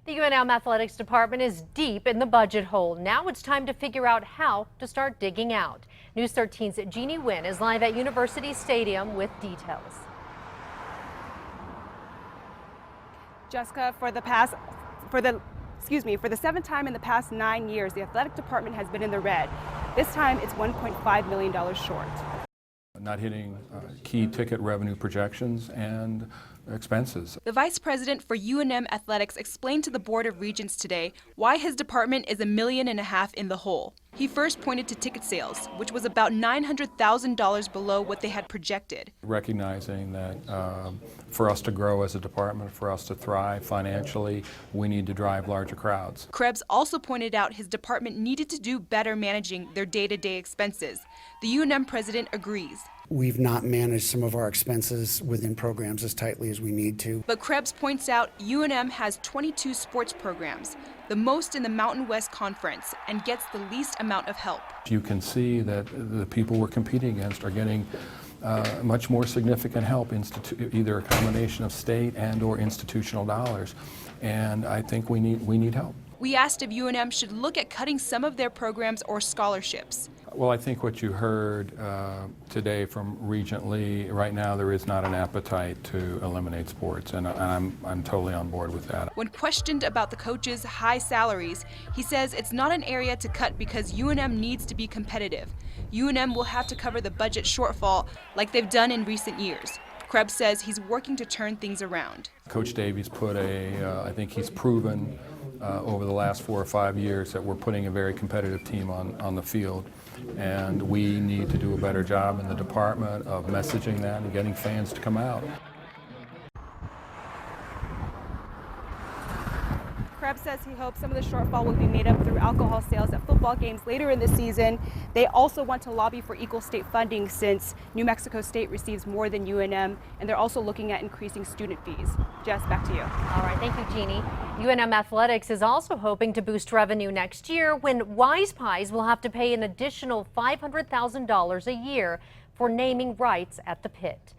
The UNM Athletics department is deep in the budget hole. Now it's time to figure out how to start digging out. News 13's Jeannie Nguyen is live at University Stadium with details. Jessica, for the seventh time in the past 9 years, the athletic department has been in the red. This time it's $1.5 million short. Not hitting key ticket revenue projections and expenses. The vice president for UNM Athletics explained to the Board of Regents today why his department is $1.5 million in the hole. He first pointed to ticket sales, which was about $900,000 below what they had projected. Recognizing that for us to grow as a department, for us to thrive financially, we need to drive larger crowds. Krebs also pointed out his department needed to do better managing their day-to-day expenses. The UNM president agrees. We've not managed some of our expenses within programs as tightly as we need to. But Krebs points out UNM has 22 sports programs, the most in the Mountain West Conference, and gets the least amount of help. You can see that the people we're competing against are getting much more significant help, either a combination of state and or institutional dollars, and I think we need help. We asked if UNM should look at cutting some of their programs or scholarships. Well, I think what you heard today from Regent Lee, right now there is not an appetite to eliminate sports, and I'm totally on board with that. When questioned about the coaches' high salaries, he says it's not an area to cut because UNM needs to be competitive. UNM will have to cover the budget shortfall like they've done in recent years. Krebs says he's working to turn things around. Coach Davies I think he's proven over the last 4 or 5 years that we're putting a very competitive team on the field. And we need to do a better job in the department of messaging that and getting fans to come out. Krebs says he hopes some of the shortfall will be made up through alcohol sales at football games later in the season. They also want to lobby for equal state funding since New Mexico State receives more than UNM, and they're also looking at increasing student fees. Jess, back to you. All right, thank you, Jeannie. UNM Athletics is also hoping to boost revenue next year when Wise Pies will have to pay an additional $500,000 a year for naming rights at the pit.